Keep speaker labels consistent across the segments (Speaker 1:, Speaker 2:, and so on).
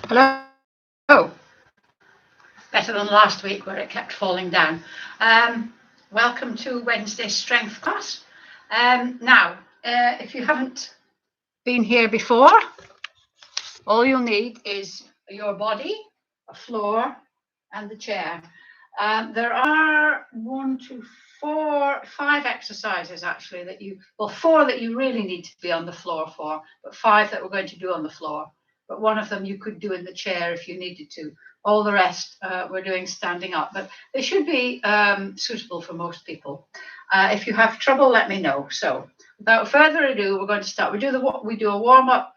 Speaker 1: Hello. Oh, better than last week where it kept falling down. Welcome to Wednesday strength class. Now, if you haven't been here before, all you'll need is your body, a floor, and the chair. There are 5 exercises actually that well, 4 that you really need to be on the floor for, but 5 that we're going to do on the floor. But one of them you could do in the chair if you needed to. All the rest we're doing standing up, but they should be suitable for most people. If you have trouble, let me know. So without further ado, we're going to start. We do a warm-up.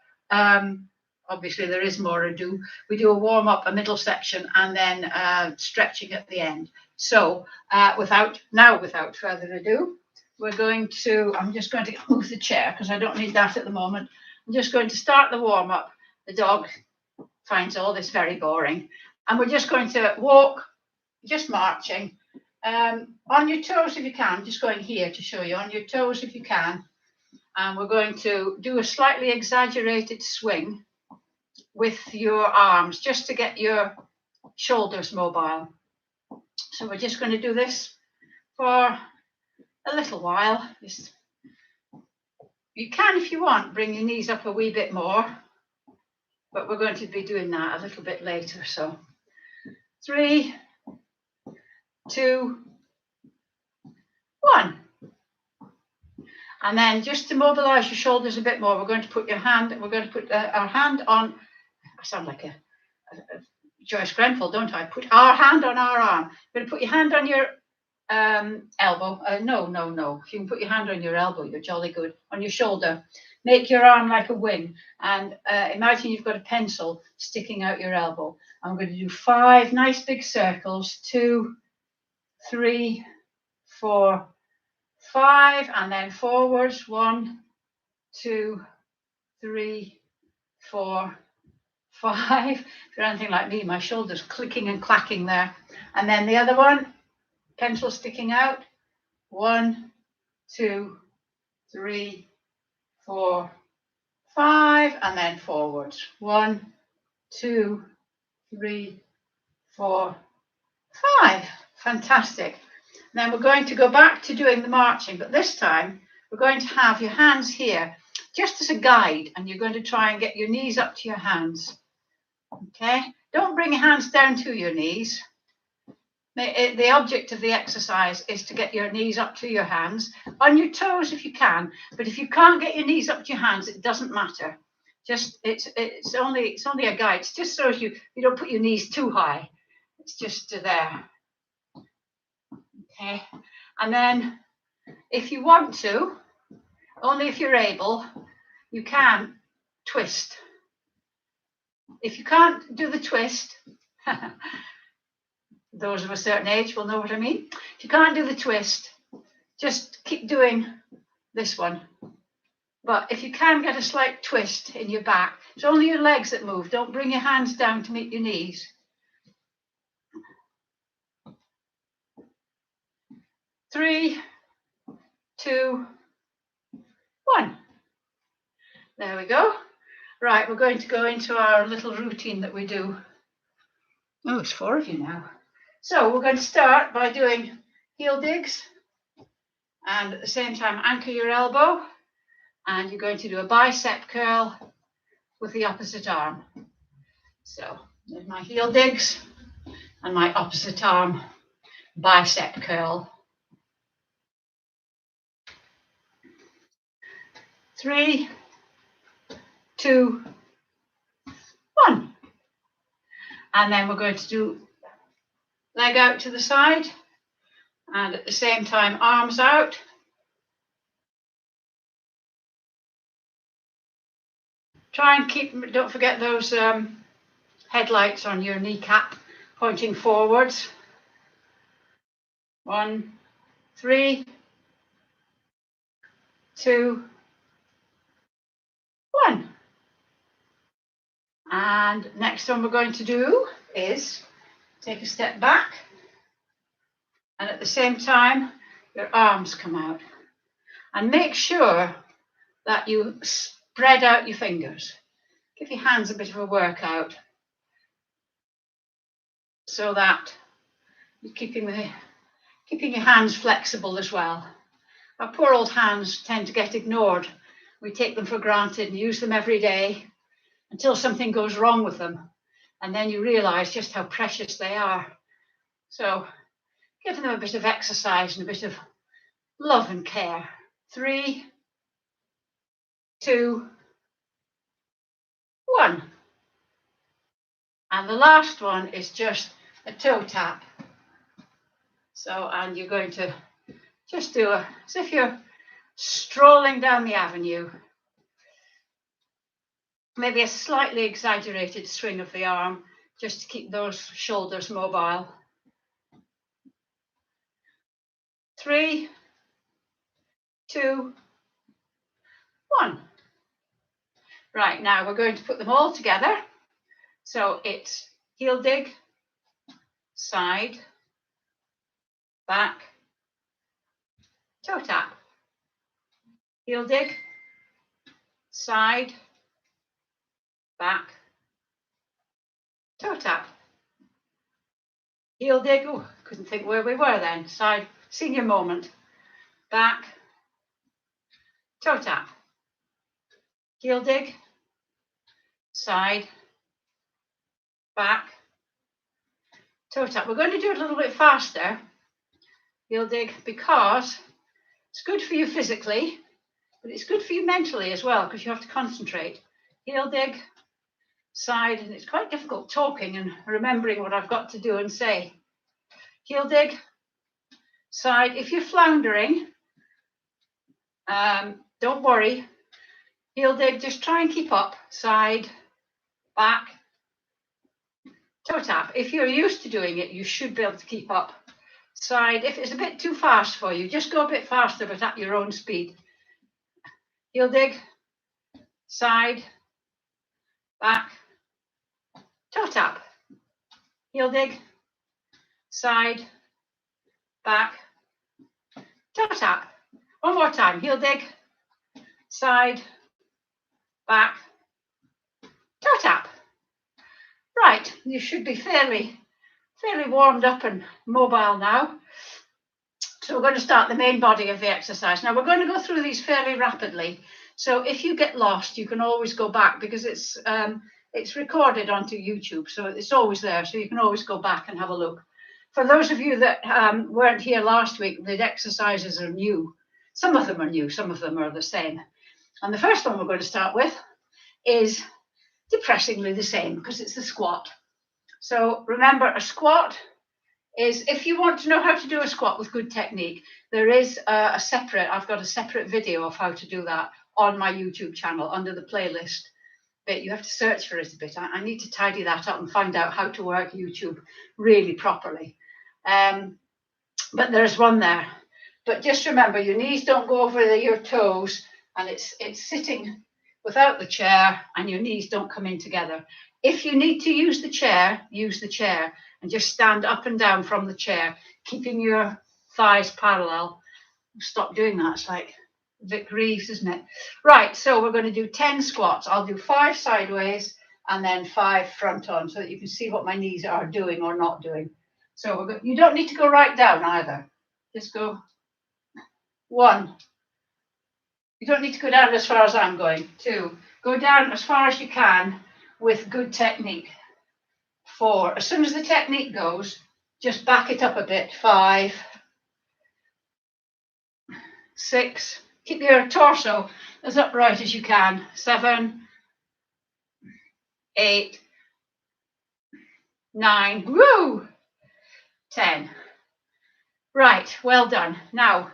Speaker 1: Obviously, there is more ado. We do a warm-up, a middle section, and then stretching at the end. So without further ado, I'm just going to move the chair because I don't need that at the moment. I'm just going to start the warm-up. The dog finds all this very boring. And we're just going to walk, just marching. On your toes if you can, just going here to show you, on your toes if you can. And we're going to do a slightly exaggerated swing with your arms, just to get your shoulders mobile. So we're just going to do this for a little while. You can, if you want, bring your knees up a wee bit more, but we're going to be doing that a little bit later. So 3, 2, 1. And then just to mobilize your shoulders a bit more, we're going to put our hand on, I sound like a Joyce Grenfell, don't I? Put our hand on our arm. You're going to put your hand on your elbow. No. If you can put your hand on your elbow, you're jolly good. On your shoulder. Make your arm like a wing. And imagine you've got a pencil sticking out your elbow. I'm going to do 5 nice big circles. 2, 3, 4, 5. And then forwards. 1, 2, 3, 4, 5. If you're anything like me, my shoulder's clicking and clacking there. And then the other one, pencil sticking out. 1, 2, 3, 4, 5, and then forwards. 1, 2, 3, 4, 5. Fantastic. Then we're going to go back to doing the marching, but this time we're going to have your hands here just as a guide, and you're going to try and get your knees up to your hands. Okay, don't bring your hands down to your knees. The object of the exercise is to get your knees up to your hands, on your toes if you can, but if you can't get your knees up to your hands, it doesn't matter. Just it's only a guide. It's just so you don't put your knees too high. It's just there. Okay, and then if you want to, only if you're able, you can twist. If you can't do the twist, those of a certain age will know what I mean. If you can't do the twist, just keep doing this one. But if you can get a slight twist in your back, it's only your legs that move. Don't bring your hands down to meet your knees. 3, 2, 1. There we go. Right, we're going to go into our little routine that we do. Oh, it's 4 of you now. So we're going to start by doing heel digs, and at the same time anchor your elbow, and you're going to do a bicep curl with the opposite arm. So there's my heel digs and my opposite arm bicep curl. 3, 2, 1. And then we're going to do leg out to the side, and at the same time arms out. Try and don't forget those headlights on your kneecap pointing forwards. 1, 3, 2, 1. And next one we're going to do is take a step back, and at the same time your arms come out, and make sure that you spread out your fingers. Give your hands a bit of a workout. so that you're keeping your hands flexible as well. Our poor old hands tend to get ignored. We take them for granted and use them every day until something goes wrong with them. And then you realize just how precious they are. So give them a bit of exercise and a bit of love and care. 3, 2, 1. And the last one is just a toe tap. So, and you're going to just do as if you're strolling down the avenue. Maybe a slightly exaggerated swing of the arm, just to keep those shoulders mobile. 3, 2, 1. Right, now we're going to put them all together. So it's heel dig, side, back, toe tap. Heel dig, side, back, toe tap. Heel dig, oh, couldn't think where we were then. Side, senior moment, back, toe tap. Heel dig, side, back, toe tap. We're going to do it a little bit faster, heel dig, because it's good for you physically, but it's good for you mentally as well, because you have to concentrate. Heel dig, side, and it's quite difficult talking and remembering what I've got to do and say. Heel dig, side. If you're floundering, don't worry. Heel dig, just try and keep up. Side, back, toe tap. If you're used to doing it, you should be able to keep up. Side, if it's a bit too fast for you, just go a bit faster, but at your own speed. Heel dig, side, back, toe tap. Heel dig, side, back, toe tap. One more time. Heel dig, side, back, toe tap. Right, you should be fairly warmed up and mobile now. So we're going to start the main body of the exercise. Now we're going to go through these fairly rapidly. So if you get lost, you can always go back, because it's recorded onto YouTube, so it's always there. So you can always go back and have a look. For those of you that weren't here last week, the exercises are new. Some of them are new, some of them are the same. And the first one we're going to start with is depressingly the same, because it's the squat. So remember, a squat is, if you want to know how to do a squat with good technique, there is I've got a separate video of how to do that on my YouTube channel under the playlist bit. You have to search for it a bit. I need to tidy that up and find out how to work YouTube really properly. But there's one there. But just remember, your knees don't go over your toes, and it's sitting without the chair, and your knees don't come in together. If you need to use the chair, use the chair, and just stand up and down from the chair, keeping your thighs parallel. Stop doing that. It's like Vic Reeves, isn't it? Right, so we're going to do 10 squats. I'll do 5 sideways and then 5 front on, so that you can see what my knees are doing or not doing. So you don't need to go right down either. Just go 1. You don't need to go down as far as I'm going. 2. Go down as far as you can with good technique. 4. As soon as the technique goes, just back it up a bit. 5. 6. Keep your torso as upright as you can. 7. 8. 9. Woo! 10. Right, well done. Now,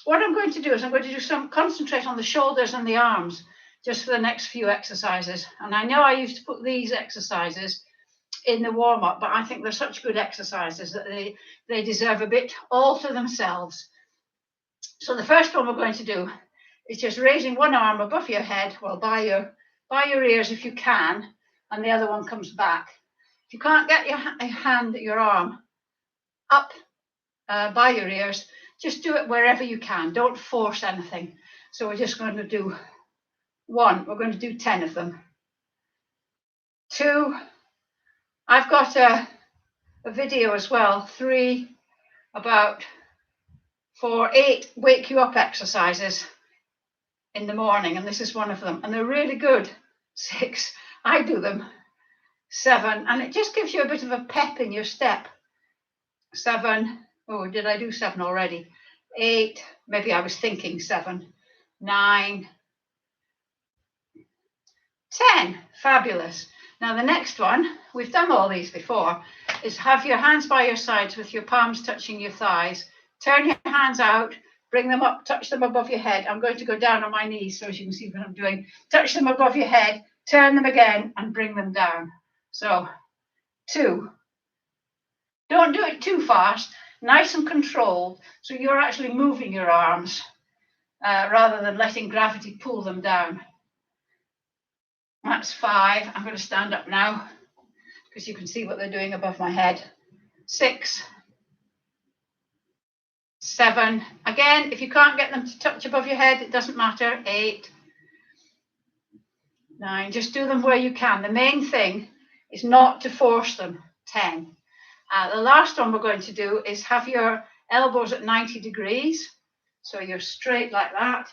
Speaker 1: what I'm going to do is I'm going to do concentrate on the shoulders and the arms just for the next few exercises. And I know I used to put these exercises in the warm-up, but I think they're such good exercises that they deserve a bit all to themselves. So the first one we're going to do is just raising one arm above your head, well, by your ears if you can, and the other one comes back. If you can't get your arm up by your ears, just do it wherever you can. Don't force anything. So we're just going to do 1. We're going to do 10 of them. 2. I've got a a video as well, 3, about 4, 8 wake you up exercises in the morning, and this is one of them, and they're really good. 6, I do them. 7, and it just gives you a bit of a pep in your step. 7, oh, did I do 7 already? 8, maybe I was thinking 7. 9, 10, fabulous. Now the next one, we've done all these before, is have your hands by your sides with your palms touching your thighs. Turn your hands out, bring them up, touch them above your head. I'm going to go down on my knees so as you can see what I'm doing. Touch them above your head, turn them again and bring them down. So 2. Don't do it too fast, nice and controlled, so you're actually moving your arms rather than letting gravity pull them down. That's 5. I'm going to stand up now because you can see what they're doing above my head. 6, 7. Again, if you can't get them to touch above your head, it doesn't matter. 8, 9. Just do them where you can. The main thing is not to force them. 10. The last one we're going to do is have your elbows at 90 degrees. So you're straight like that.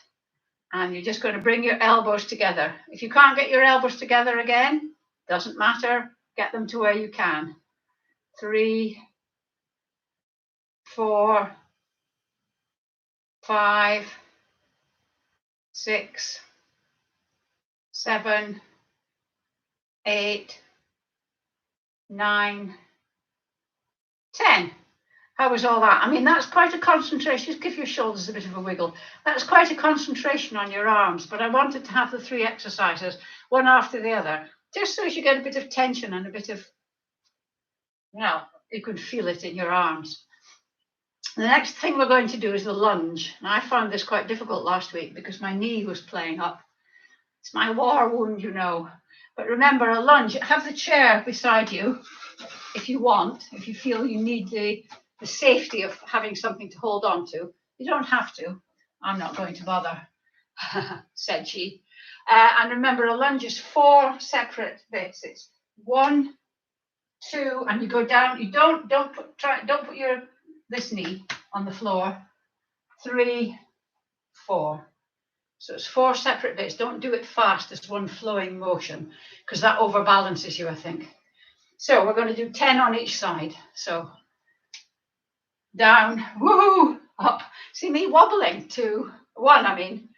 Speaker 1: And you're just going to bring your elbows together. If you can't get your elbows together again, doesn't matter. Get them to where you can. 3, 4, 5, 6, 7, 8, 9, 10. How was all that? I mean, that's quite a concentration. Just give your shoulders a bit of a wiggle. That's quite a concentration on your arms, but I wanted to have the 3 exercises, one after the other, just so as you get a bit of tension and a bit of, well, you could feel it in your arms. The next thing we're going to do is the lunge. Now, I found this quite difficult last week because my knee was playing up. It's my war wound, you know. But remember, a lunge, have the chair beside you if you want, if you feel you need the safety of having something to hold on to. You don't have to. I'm not going to bother, said she. And remember, a lunge is 4 separate bits. It's 1, 2, and you go down. You don't put your this knee on the floor. 3, 4. So it's 4 separate bits. Don't do it fast. It's one flowing motion because that overbalances you, I think. So we're going to do 10 on each side. So down, woohoo, up. See me wobbling. 2, 1, I mean.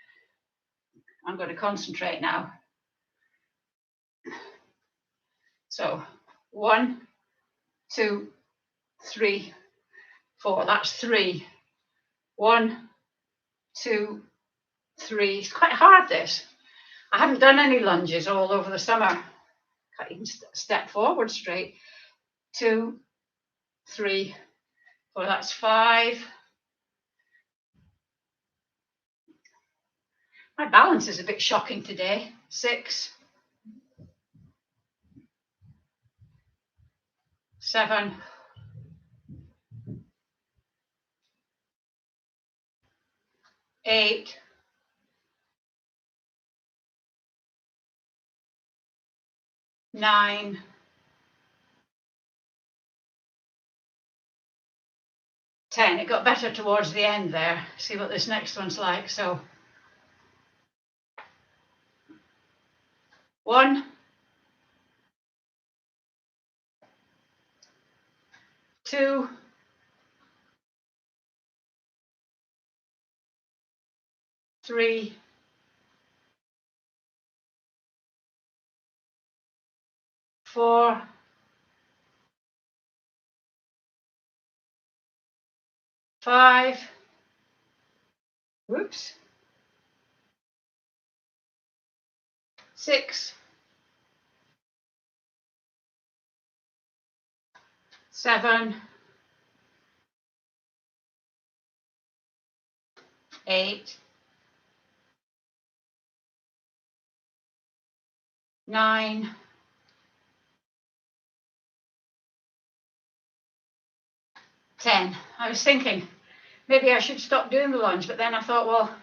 Speaker 1: I'm going to concentrate now. So 1, 2, 3, 4. That's 3. 1, 2, 3. It's quite hard, this. I haven't done any lunges all over the summer. Can't even step forward straight. 2, 3, 4. That's 5. My balance is a bit shocking today. 6, 7, 8, 9, 10. It got better towards the end there. See what this next one's like. So 1, 2, 3, 4, 5, whoops, 6, 7, 8, 9, 10. I was thinking maybe I should stop doing the lunge, but then I thought, well,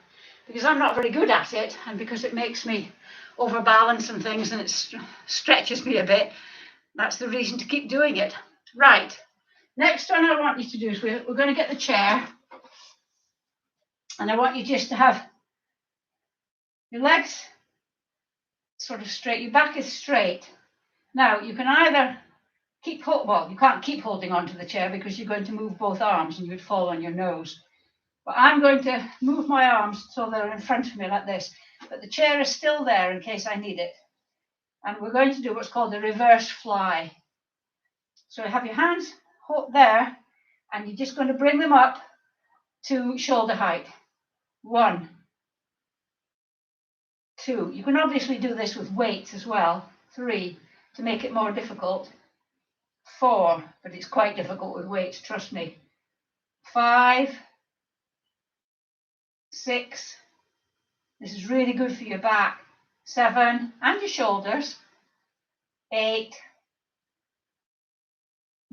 Speaker 1: because I'm not very good at it and because it makes me overbalance and things and it stretches me a bit, that's the reason to keep doing it. Right, Next one I want you to do is we're going to get the chair, and I want you just to have your legs sort of straight, your back is straight. Now you can either you can't keep holding onto the chair because you're going to move both arms and you'd fall on your nose. But I'm going to move my arms so they're in front of me like this, but the chair is still there in case I need it. And we're going to do what's called a reverse fly. So have your hands there, and you're just going to bring them up to shoulder height. 1, 2. You can obviously do this with weights as well. 3, to make it more difficult. 4, but it's quite difficult with weights, trust me. 5, 6. This is really good for your back. 7, and your shoulders. 8,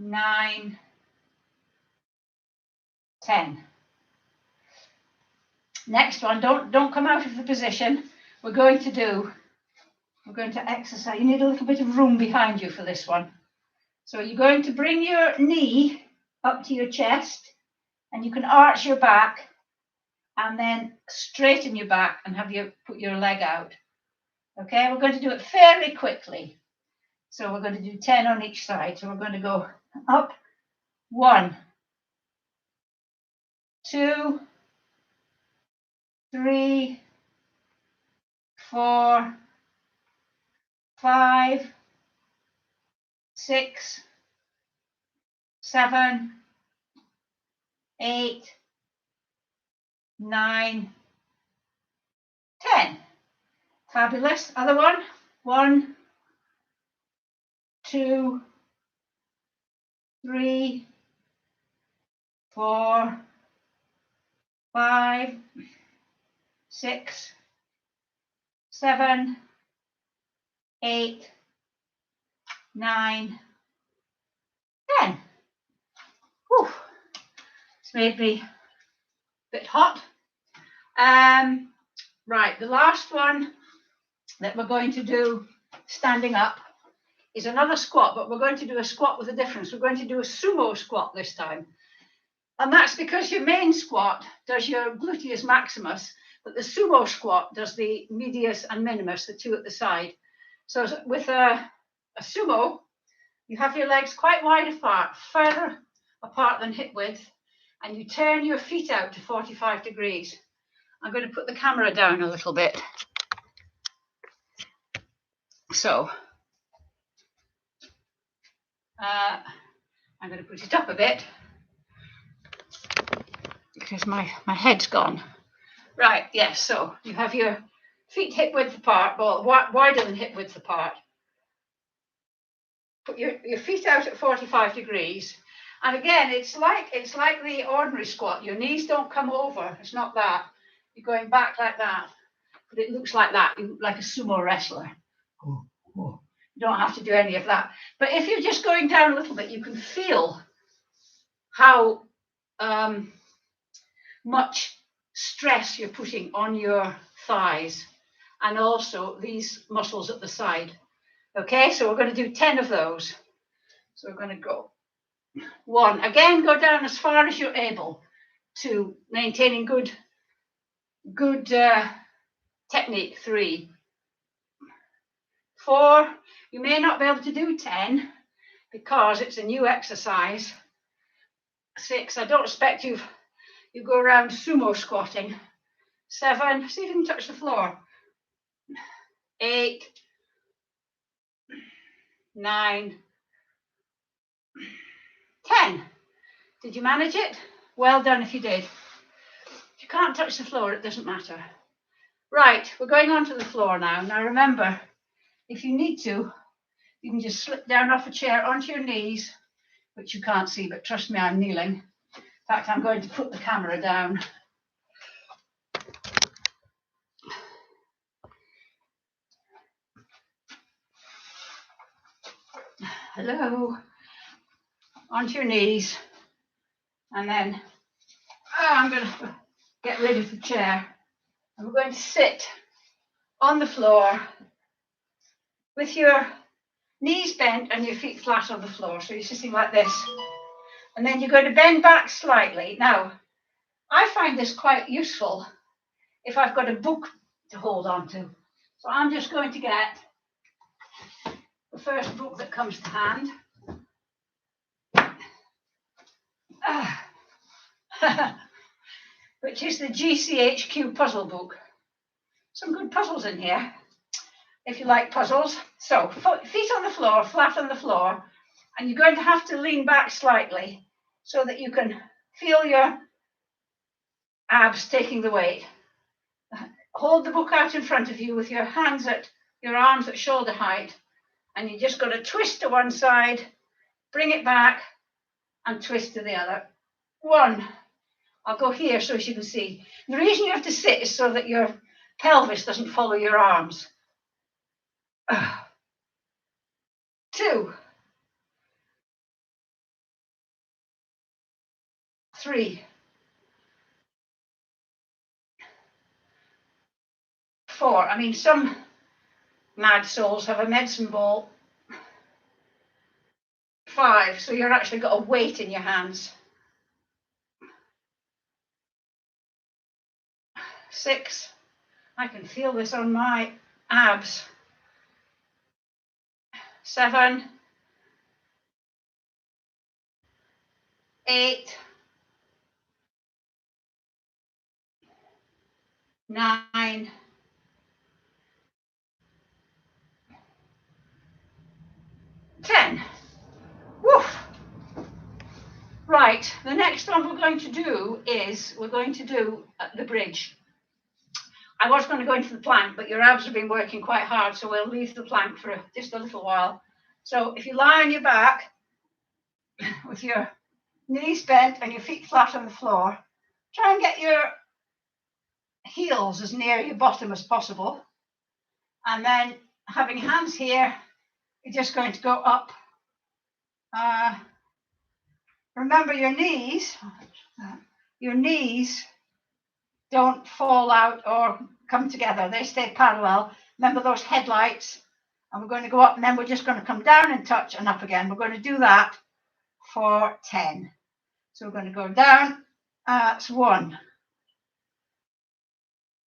Speaker 1: 9, 10. Next one, don't come out of the position. We're going to exercise. You need a little bit of room behind you for this one. So you're going to bring your knee up to your chest, and you can arch your back and then straighten your back and have you put your leg out. Okay, we're going to do it fairly quickly. So we're going to do 10 on each side. So we're going to go up. 1, 2, 3, 4, 5, 6, 7, 8, 9, 10. Fabulous. Other one. 1, 2, 3, 4, 5, 6, 7, 8, 9, 10. Whew. It's made me a bit hot. Right, the last one that we're going to do standing up is another squat, but we're going to do a squat with a difference. We're going to do a sumo squat this time. And that's because your main squat does your gluteus maximus, but the sumo squat does the medius and minimus, the two at the side. So with a sumo, you have your legs quite wide apart, further apart than hip width, and you turn your feet out to 45 degrees. I'm going to put the camera down a little bit. So I'm going to put it up a bit because my head's gone. Right, yes, so you have your feet hip width apart, well, wider than hip width apart. Put your feet out at 45 degrees. And again, it's like the ordinary squat. Your knees don't come over. It's not that. You're going back like that. But it looks like that. You look like a sumo wrestler. You don't have to do any of that. But if you're just going down a little bit, you can feel how much stress you're putting on your thighs and also these muscles at the side. Okay, so we're going to do 10 of those. So we're going to go 1. Again, go down as far as you're able to maintaining good technique. 3, 4. You may not be able to do 10 because it's a new exercise. 6. I don't expect you go around sumo squatting. 7. See if you can touch the floor. 8, 9, 10. Did you manage it? Well done if you did. If you can't touch the floor, it doesn't matter. Right, we're going onto the floor now. Now remember, if you need to, you can just slip down off a chair onto your knees, which you can't see, but trust me, I'm kneeling. In fact, I'm going to put the camera down. Hello. Onto your knees. And then I'm going to get rid of the chair. And we're going to sit on the floor with your knees bent and your feet flat on the floor. So you're sitting like this. And then you're going to bend back slightly. Now, I find this quite useful if I've got a book to hold on to. So I'm just going to get the first book that comes to hand. Which is the GCHQ puzzle book. Some good puzzles in here, if you like puzzles. So, feet on the floor, flat on the floor, and you're going to have to lean back slightly so that you can feel your abs taking the weight. Hold the book out in front of you with your arms at shoulder height, and you just got to twist to one side, bring it back, and twist to the other. 1. I'll go here so as you can see. The reason you have to sit is so that your pelvis doesn't follow your arms. 2. 3. 4. I mean, some mad souls have a medicine ball. 5. So you're actually got a weight in your hands. 6. I can feel this on my abs. 7. 8. 9. 10. Woof. Right, the next one we're going to do is the bridge. I was going to go into the plank, but your abs have been working quite hard, so we'll leave the plank for just a little while. So if you lie on your back with your knees bent and your feet flat on the floor, try and get your heels as near your bottom as possible. And then having hands here, you're just going to go up. Remember your knees don't fall out or come together. They stay parallel. Remember those headlights? And we're going to go up, and then we're just going to come down and touch and up again. We're going to do that for 10. So we're going to go down. That's 1,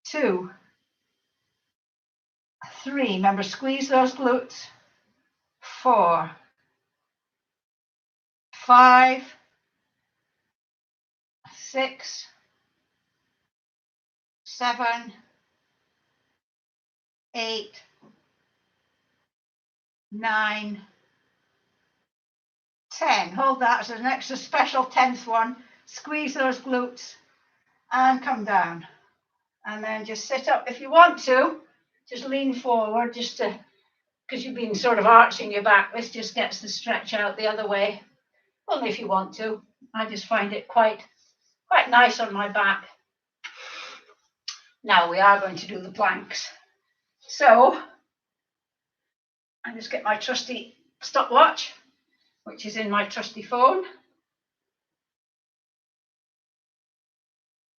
Speaker 1: 2, 3. Remember, squeeze those glutes. 4, 5, 6, 7, 8, 9, 10. Hold that as an extra special 10th one. Squeeze those glutes and come down. And then just sit up. If you want to, just lean forward, just to, because you've been sort of arching your back. This just gets the stretch out the other way. Only if you want to. I just find it quite nice on my back. Now we are going to do the planks. So I just get my trusty stopwatch, which is in my trusty phone.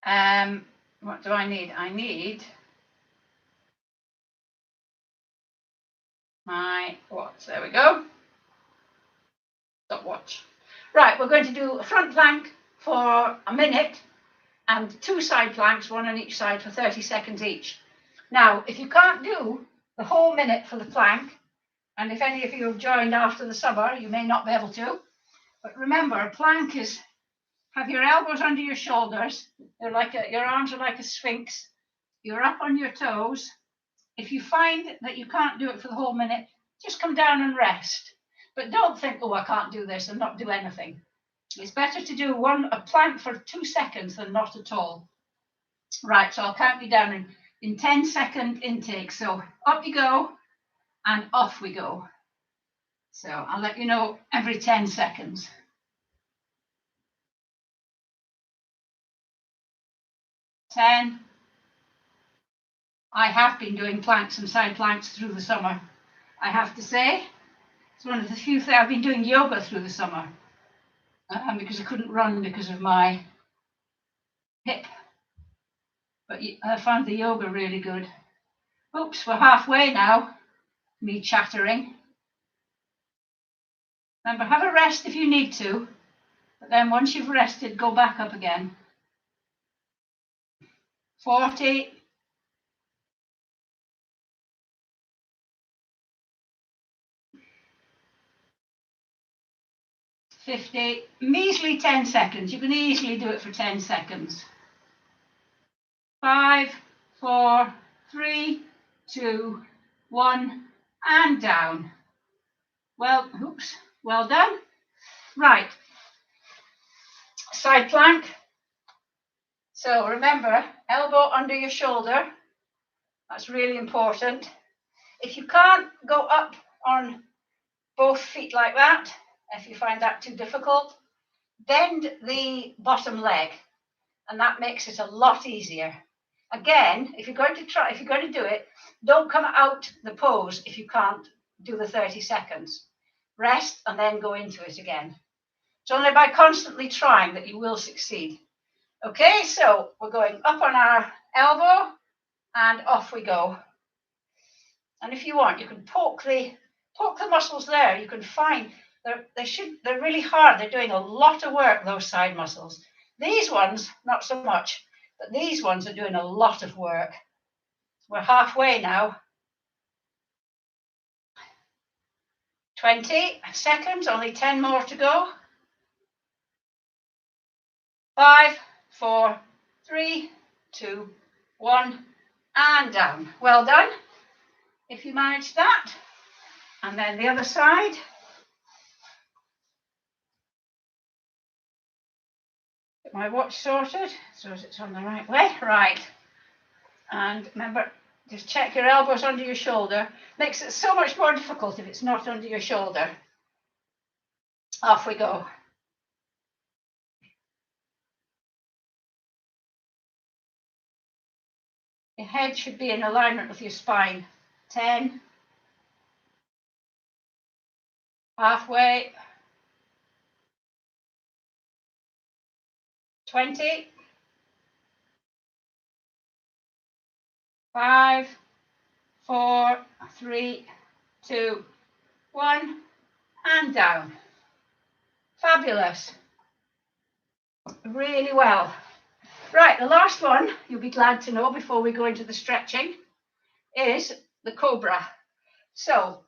Speaker 1: What do I need? I need my watch. There we go. Stopwatch. Right, we're going to do a front plank for a minute and 2 side planks, 1 on each side for 30 seconds each. Now, if you can't do the whole minute for the plank, and if any of you have joined after the summer, you may not be able to, but remember, a plank is, have your elbows under your shoulders, your arms are like a sphinx, you're up on your toes. If you find that you can't do it for the whole minute, just come down and rest. But don't think, oh, I can't do this, and not do anything. It's better to do a plank for 2 seconds than not at all. Right, so I'll count you down in 10-second intakes. So up you go, and off we go. So I'll let you know every 10 seconds. 10. I have been doing planks and side planks through the summer. I have to say, it's one of the few things. I've been doing yoga through the summer because I couldn't run because of my hip. But I found the yoga really good. Oops, we're halfway now. Me chattering. Remember, have a rest if you need to, But then once you've rested, go back up again. 40. 50, measly 10 seconds. You can easily do it for 10 seconds. 5, 4, 3, 2, 1, and down. Well, oops, well done. Right, side plank. So remember, elbow under your shoulder. That's really important. If you can't go up on both feet like that, if you find that too difficult, bend the bottom leg, and that makes it a lot easier. Again, if you're going to do it, don't come out the pose if you can't do the 30 seconds. Rest and then go into it again. It's only by constantly trying that you will succeed. Okay, so we're going up on our elbow and off we go. And if you want, you can poke the muscles there. You can find they're really hard. They're doing a lot of work, those side muscles. These ones, not so much, but these ones are doing a lot of work. We're halfway now. 20 seconds, only 10 more to go. 5, 4, 3, 2, 1, and down. Well done, if you managed that. And then the other side. Get my watch sorted so it's on the right way. Right. And remember, just check your elbows under your shoulder. Makes it so much more difficult if it's not under your shoulder. Off we go. Your head should be in alignment with your spine. 10. Halfway. 20. 5, 4, 3, 2, 1, and down. Fabulous. Really well. Right, the last one, you'll be glad to know before we go into the stretching, is the Cobra. So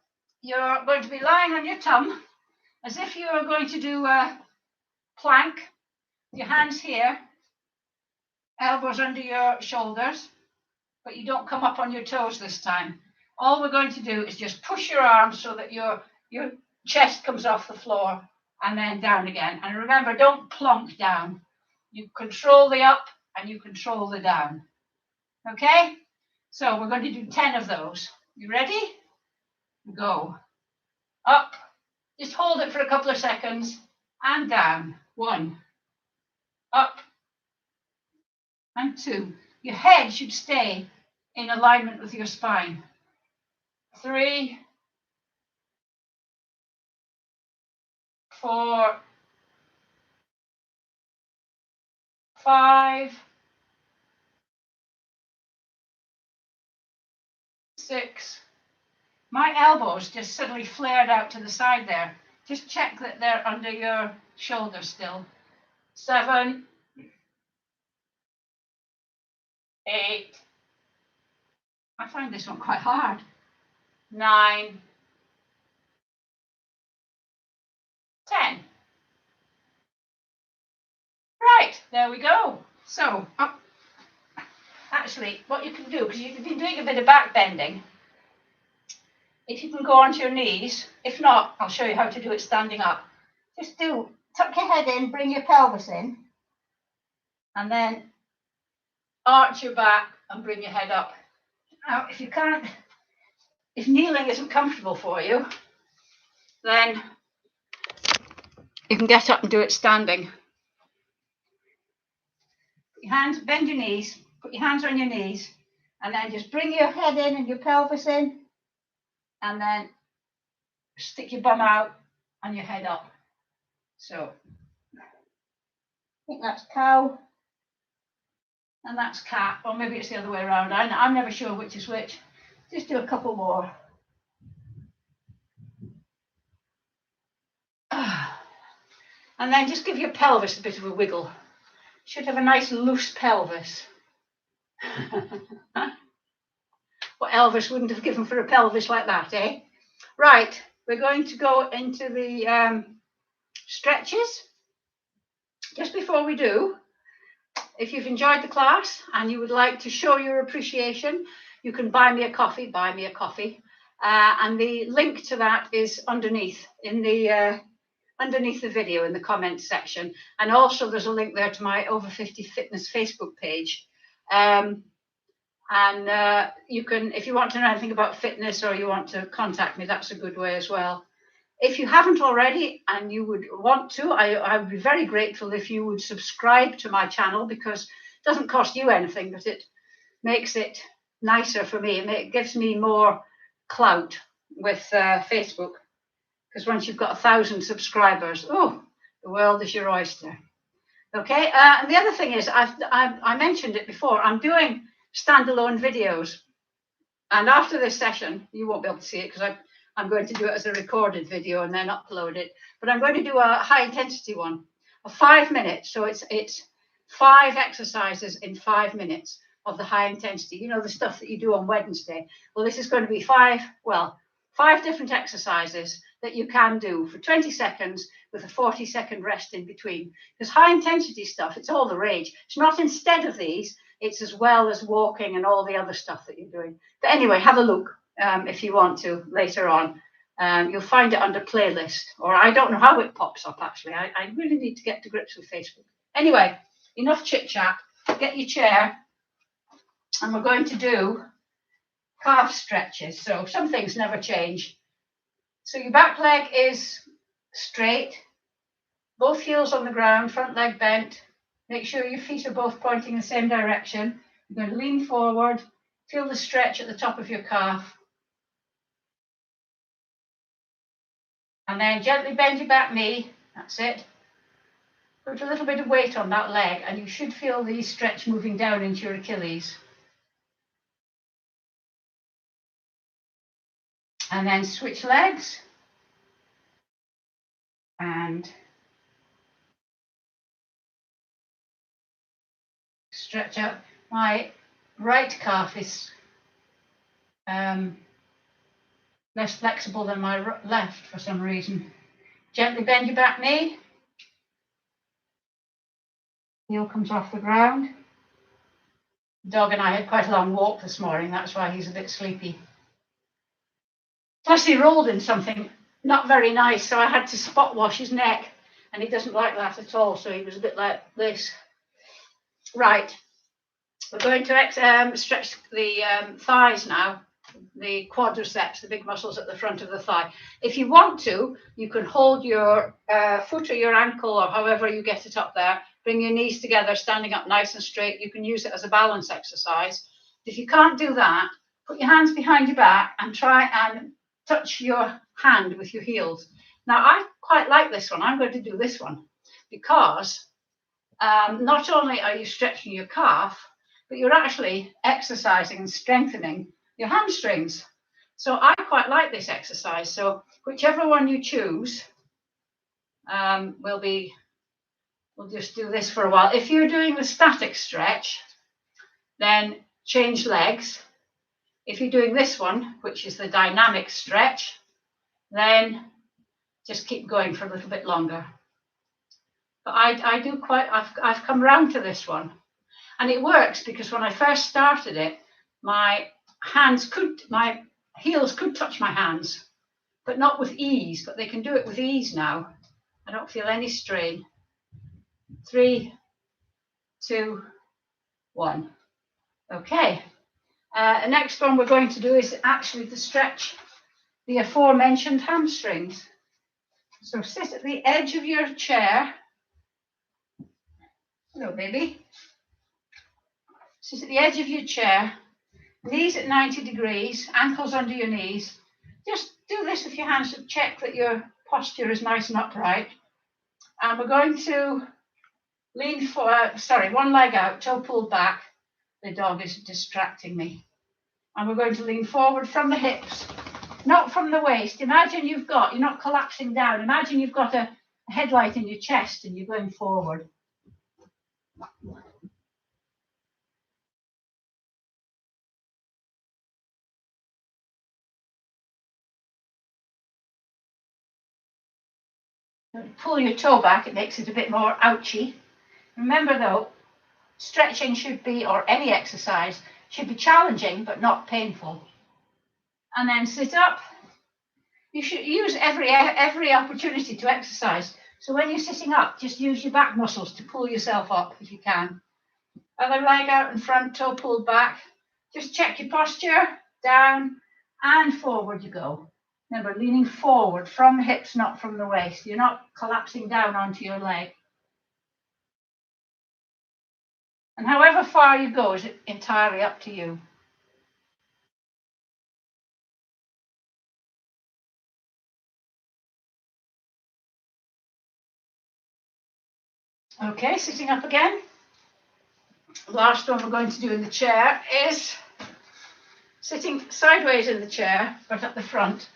Speaker 1: you're going to be lying on your tum as if you are going to do a plank. Your hands here, elbows under your shoulders, but you don't come up on your toes this time. All we're going to do is just push your arms so that your chest comes off the floor and then down again. And remember, don't plonk down. You control the up and you control the down. Okay? So we're going to do 10 of those. You ready? Go. Up. Just hold it for a couple of seconds and down. 1. Up. And 2. Your head should stay in alignment with your spine. 3. 4. 5. 6. My elbows just suddenly flared out to the side there. Just check that they're under your shoulder still. 7. 8. I find this one quite hard. 9. 10. Right, there we go. So, actually, what you can do, because you've been doing a bit of back bending, if you can go onto your knees, if not, I'll show you how to do it standing up. Just tuck your head in, bring your pelvis in, and then arch your back and bring your head up. Now, if kneeling isn't comfortable for you, then you can get up and do it standing. Bend your knees, put your hands on your knees, and then just bring your head in and your pelvis in, and then stick your bum out and your head up. So, I think that's cow, and that's cat, or maybe it's the other way around. I'm never sure which is which. Just do a couple more. And then just give your pelvis a bit of a wiggle. Should have a nice loose pelvis. What Elvis wouldn't have given for a pelvis like that, eh? Right, we're going to go into the stretches. Just before we do, if you've enjoyed the class and you would like to show your appreciation, you can buy me a coffee. And the link to that is underneath in the underneath the video in the comments section. And also there's a link there to my Over 50 Fitness Facebook page. You can, if you want to know anything about fitness or you want to contact me, that's a good way as well. If you haven't already and you would want to, I would be very grateful if you would subscribe to my channel, because it doesn't cost you anything, but it makes it nicer for me. It gives me more clout with Facebook, because once you've got 1,000 subscribers, oh, the world is your oyster. Okay, and the other thing is, I mentioned it before, I'm doing standalone videos, and after this session you won't be able to see it because I'm going to do it as a recorded video and then upload it, but I'm going to do a high intensity one of 5 minutes. So it's 5 exercises in 5 minutes of the high intensity, you know, the stuff that you do on Wednesday. Well, this is going to be 5 different exercises that you can do for 20 seconds with a 40-second rest in between, because high intensity stuff, it's all the rage. It's not instead of these, it's as well as walking and all the other stuff that you're doing. But anyway, have a look if you want to later on. You'll find it under playlist, or I don't know how it pops up actually. I really need to get to grips with Facebook. Anyway, enough chit chat. Get your chair, and we're going to do calf stretches. So some things never change. So your back leg is straight, both heels on the ground, front leg bent. Make sure your feet are both pointing in the same direction. You're going to lean forward, feel the stretch at the top of your calf. And then gently bend your back knee, that's it. Put a little bit of weight on that leg and you should feel the stretch moving down into your Achilles. And then switch legs. And stretch out. My right calf is less flexible than my left for some reason. Gently bend your back knee. Heel comes off the ground. The dog and I had quite a long walk this morning, that's why he's a bit sleepy. Plus he rolled in something not very nice, so I had to spot wash his neck, and he doesn't like that at all, so he was a bit like this. Right, we're going to stretch the thighs now, the quadriceps, the big muscles at the front of the thigh. If you want to, you can hold your foot or your ankle, or however you get it up there. Bring your knees together, standing up nice and straight. You can use it as a balance exercise. If you can't do that, put your hands behind your back and try and touch your hand with your heels. Now, I quite like this one. I'm going to do this one because not only are you stretching your calf, but you're actually exercising and strengthening your hamstrings. So I quite like this exercise. So whichever one you choose, we'll just do this for a while. If you're doing the static stretch, then change legs. If you're doing this one, which is the dynamic stretch, then just keep going for a little bit longer. But I've come round to this one. And it works because when I first started it, my heels could touch my hands, but not with ease. But they can do it with ease now. I don't feel any strain. 3, 2, 1. Okay. The next one we're going to do is actually to stretch the aforementioned hamstrings. So sit at the edge of your chair. Hello, baby. Sit at the edge of your chair, knees at 90 degrees, ankles under your knees. Just do this with your hands to check that your posture is nice and upright. And we're going to lean forward, one leg out, toe pulled back. The dog is distracting me. And we're going to lean forward from the hips, not from the waist. Imagine you're not collapsing down. Imagine you've got a headlight in your chest and you're going forward. Pull your toe back, it makes it a bit more ouchy. Remember though, stretching should be, or any exercise, should be challenging but not painful. And then sit up. You should use every opportunity to exercise. So when you're sitting up, just use your back muscles to pull yourself up if you can. Other leg out in front, toe pulled back. Just check your posture, down and forward you go. Remember, leaning forward from the hips, not from the waist. You're not collapsing down onto your leg. And however far you go is entirely up to you. Okay, sitting up again. Last one we're going to do in the chair is sitting sideways in the chair, but at the front,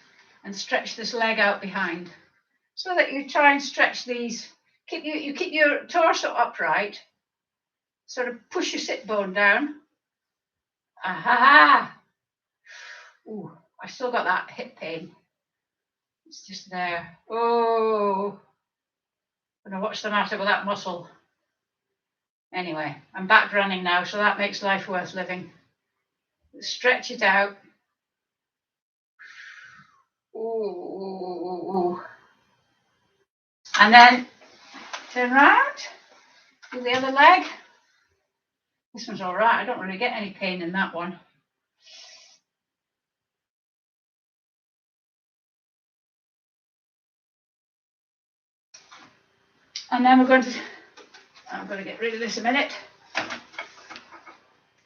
Speaker 1: and stretch this leg out behind. So that you try and stretch these, you keep your torso upright, sort of push your sit bone down. Aha! Ooh, I still got that hip pain. It's just there. Oh, I don't know what's the matter with that muscle. Anyway, I'm back running now, so that makes life worth living. Stretch it out. Ooh. And then turn around, do the other leg. This one's all right. I don't really get any pain in that one. And then I'm going to get rid of this a minute.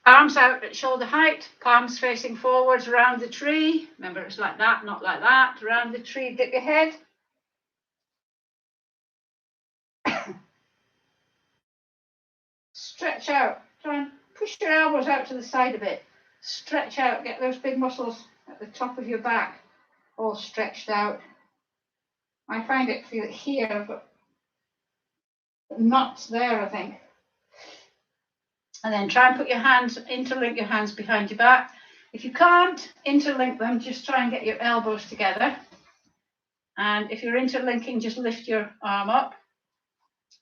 Speaker 1: Arms out at shoulder height, palms facing forwards around the tree. Remember, it's like that, not like that. Around the tree, dip your head. Stretch out. Try and push your elbows out to the side a bit. Stretch out. Get those big muscles at the top of your back all stretched out. I find it feel it here, but not there, I think. And then try and put your hands, interlink your hands behind your back. If you can't interlink them, just try and get your elbows together. And if you're interlinking, just lift your arm up,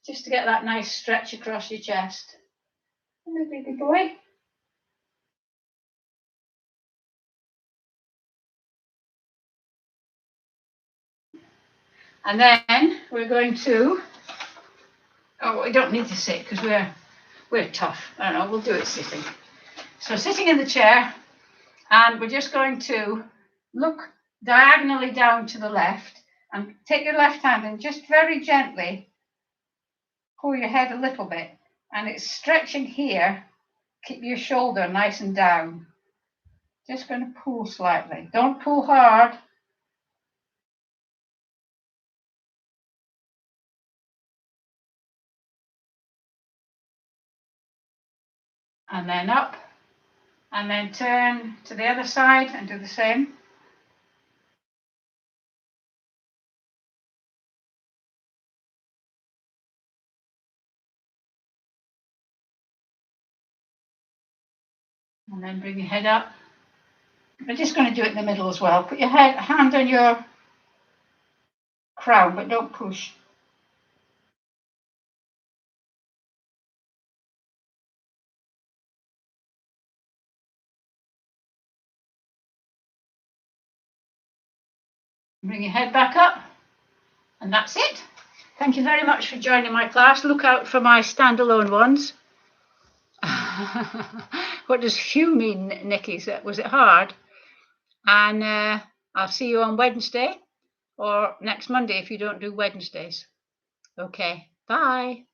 Speaker 1: just to get that nice stretch across your chest. Hello, baby boy. And then we're going to, oh, we don't need to sit because we're tough. I don't know, we'll do it sitting. So sitting in the chair, and we're just going to look diagonally down to the left and take your left hand and just very gently pull your head a little bit. And it's stretching here. Keep your shoulder nice and down. Just going to pull slightly. Don't pull hard. And then up. And then turn to the other side and do the same. And then bring your head up. We're just going to do it in the middle as well. Put your hand on your crown, but don't push. Bring your head back up. And that's it. Thank you very much for joining my class. Look out for my standalone ones. What does Hugh mean, Nikki? Was it hard? And I'll see you on Wednesday or next Monday if you don't do Wednesdays. Okay, bye.